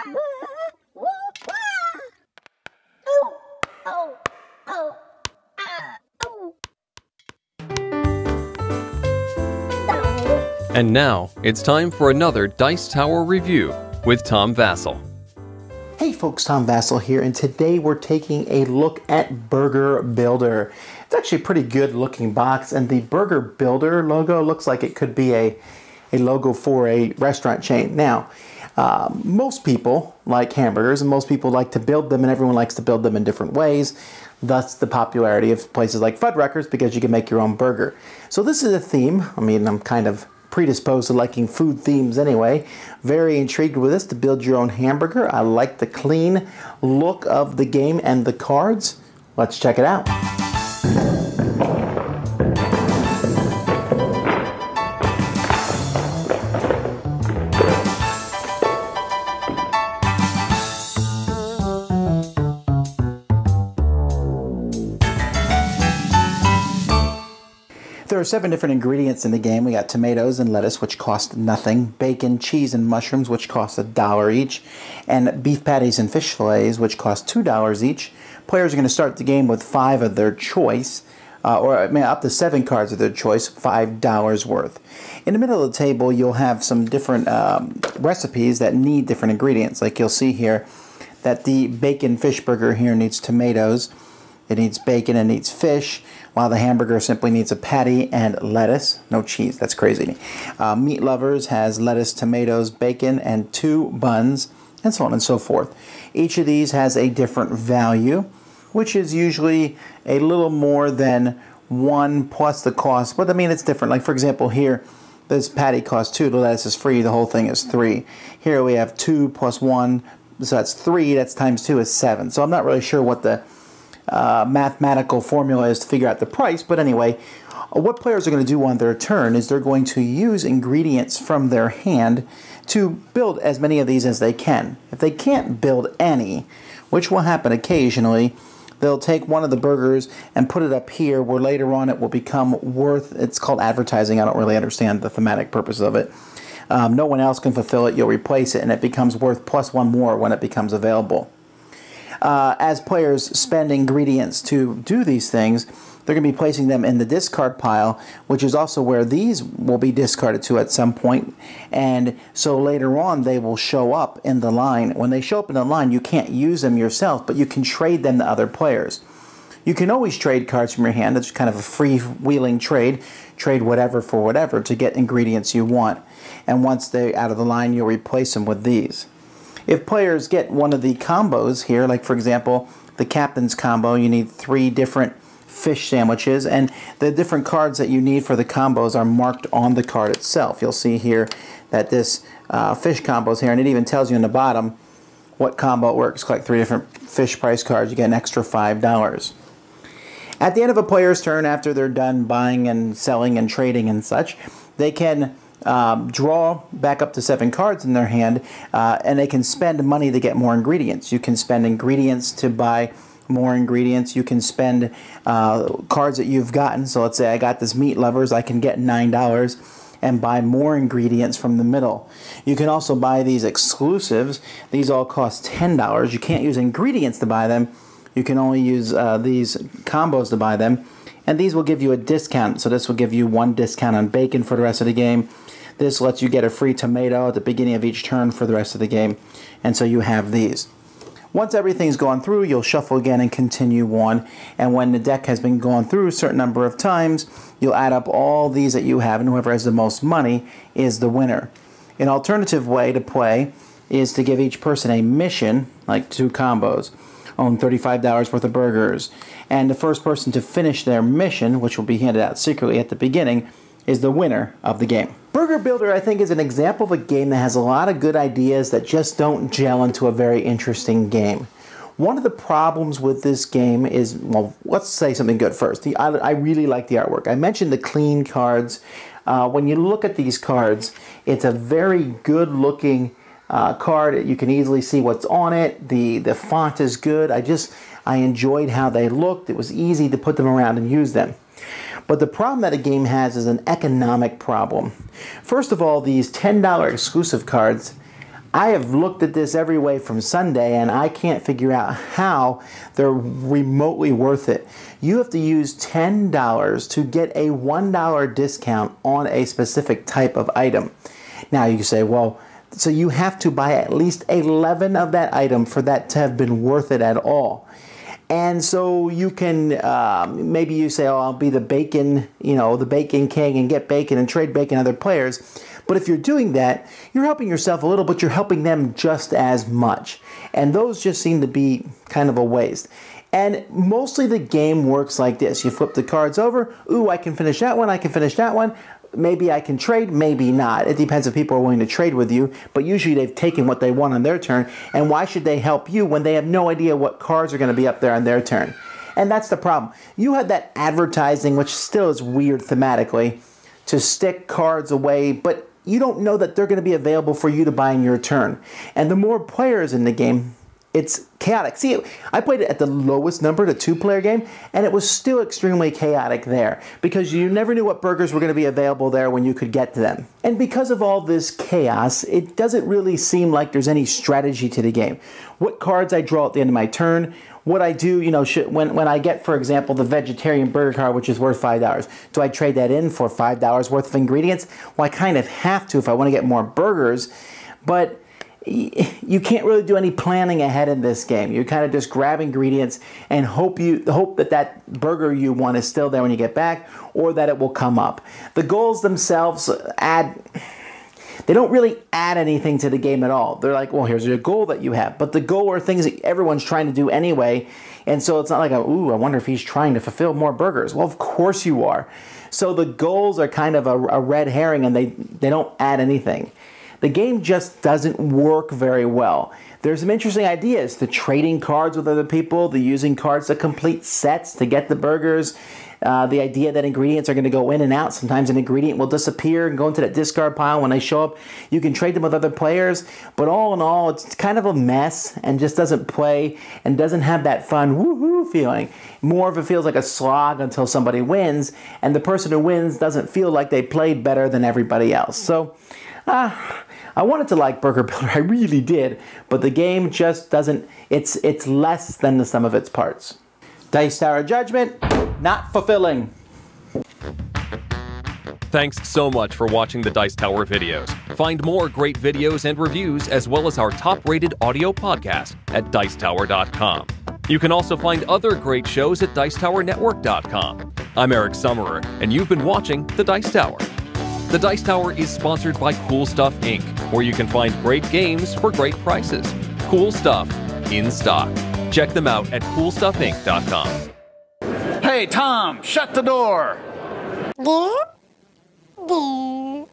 And now, it's time for another Dice Tower review with Tom Vasel. Hey folks, Tom Vasel here, and today we're taking a look at Burger Builder. It's actually a pretty good looking box, and the Burger Builder logo looks like it could be a logo for a restaurant chain. Now, most people like hamburgers, and most people like to build them, and everyone likes to build them in different ways. Thus the popularity of places like Fuddruckers, because you can make your own burger. So this is a theme. I mean, I'm kind of predisposed to liking food themes anyway. Very intrigued with this, to build your own hamburger. I like the clean look of the game and the cards. Let's check it out. There are 7 different ingredients in the game. We got tomatoes and lettuce, which cost nothing, bacon, cheese, and mushrooms, which cost $1 each, and beef patties and fish fillets, which cost $2 each. Players are going to start the game with 5 of their choice, up to 7 cards of their choice, $5 worth. In the middle of the table, you'll have some different recipes that need different ingredients. Like you'll see here that the bacon fish burger here needs tomatoes, it needs bacon, and needs fish, while the hamburger simply needs a patty and lettuce. No cheese, that's crazy. Meat Lovers has lettuce, tomatoes, bacon, and 2 buns, and so on and so forth. Each of these has a different value, which is usually a little more than 1 plus the cost. But I mean, it's different. Like for example here, this patty costs 2, the lettuce is free, the whole thing is 3. Here we have 2 plus 1, so that's 3, that's times 2 is 7. So I'm not really sure what the mathematical formula is to figure out the price, but anyway, what players are going to do on their turn is they're going to use ingredients from their hand to build as many of these as they can. If they can't build any, which will happen occasionally, they'll take one of the burgers and put it up here where later on it will become worth, it's called advertising, I don't really understand the thematic purpose of it. No one else can fulfill it, you'll replace it, and it becomes worth plus 1 more when it becomes available. As players spend ingredients to do these things, they're going to be placing them in the discard pile, which is also where these will be discarded to at some point. And so later on, they will show up in the line. When they show up in the line, you can't use them yourself, but you can trade them to other players. You can always trade cards from your hand. It's kind of a freewheeling trade. Trade whatever for whatever to get ingredients you want. And once they're out of the line, you'll replace them with these. If players get one of the combos here, like for example, the Captain's combo, you need 3 different fish sandwiches, and the different cards that you need for the combos are marked on the card itself. You'll see here that this fish combo is here, and it even tells you in the bottom what combo works. Collect 3 different fish price cards, you get an extra $5. At the end of a player's turn, after they're done buying and selling and trading and such, they can draw back up to 7 cards in their hand, and they can spend money to get more ingredients. You can spend ingredients to buy more ingredients. You can spend cards that you've gotten. So let's say I got this Meat Lovers, I can get $9 and buy more ingredients from the middle. You can also buy these exclusives. These all cost $10. You can't use ingredients to buy them. You can only use these combos to buy them. And these will give you a discount. So this will give you 1 discount on bacon for the rest of the game. This lets you get a free tomato at the beginning of each turn for the rest of the game. And so you have these. Once everything's gone through, you'll shuffle again and continue on. And when the deck has been gone through a certain number of times, you'll add up all these that you have, and whoever has the most money is the winner. An alternative way to play is to give each person a mission, like 2 combos. Own $35 worth of burgers. And the first person to finish their mission, which will be handed out secretly at the beginning, is the winner of the game. Burger Builder, I think, is an example of a game that has a lot of good ideas that just don't gel into a very interesting game. One of the problems with this game is, well, let's say something good first. I really like the artwork. I mentioned the clean cards. When you look at these cards, it's a very good looking card. You can easily see what's on it. The font is good. I enjoyed how they looked. It was easy to put them around and use them. But the problem that a game has is an economic problem. First of all, these $10 exclusive cards, I have looked at this every way from Sunday, and I can't figure out how they're remotely worth it. You have to use $10 to get a $1 discount on a specific type of item. Now you say, well, so you have to buy at least 11 of that item for that to have been worth it at all. And so you can, maybe you say, oh, I'll be the bacon, the bacon king and get bacon and trade bacon other players. But if you're doing that, you're helping yourself a little, but you're helping them just as much. And those just seem to be kind of a waste. And mostly the game works like this. You flip the cards over. Ooh, I can finish that one. I can finish that one. Maybe I can trade, maybe not. It depends if people are willing to trade with you. But usually they've taken what they want on their turn. And why should they help you when they have no idea what cards are going to be up there on their turn? And that's the problem. You had that advertising, which still is weird thematically, to stick cards away, but you don't know that they're going to be available for you to buy in your turn. And the more players in the game, it's chaotic. See, I played it at the lowest number, the 2-player game, and it was still extremely chaotic there because you never knew what burgers were going to be available there when you could get to them. And because of all this chaos, it doesn't really seem like there's any strategy to the game. What cards I draw at the end of my turn, what I do, when I get, for example, the vegetarian burger card, which is worth $5, do I trade that in for $5 worth of ingredients? Well, I kind of have to if I want to get more burgers, but you can't really do any planning ahead in this game. You kind of just grab ingredients and hope that burger you want is still there when you get back, or that it will come up. The goals themselves they don't really add anything to the game at all. They're like, well, here's your goal that you have. But the goal are things that everyone's trying to do anyway. And so it's not like, ooh, I wonder if he's trying to fulfill more burgers. Well, of course you are. So the goals are kind of a red herring, and they don't add anything. The game just doesn't work very well. There's some interesting ideas. The trading cards with other people, the using cards to complete sets to get the burgers, the idea that ingredients are going to go in and out. Sometimes an ingredient will disappear and go into that discard pile when they show up. You can trade them with other players, but all in all, it's kind of a mess and just doesn't play and doesn't have that fun woohoo feeling. More of it feels like a slog until somebody wins, and the person who wins doesn't feel like they played better than everybody else. So, I wanted to like Burger Builder, I really did, but the game just doesn't, it's less than the sum of its parts. Dice Tower Judgment, not fulfilling. Thanks so much for watching the Dice Tower videos. Find more great videos and reviews, as well as our top-rated audio podcast at Dicetower.com. You can also find other great shows at Dicetowernetwork.com. I'm Eric Summerer, and you've been watching The Dice Tower. The Dice Tower is sponsored by Cool Stuff Inc., where you can find great games for great prices. Cool stuff in stock. Check them out at CoolStuffInc.com. Hey, Tom, shut the door. Yeah.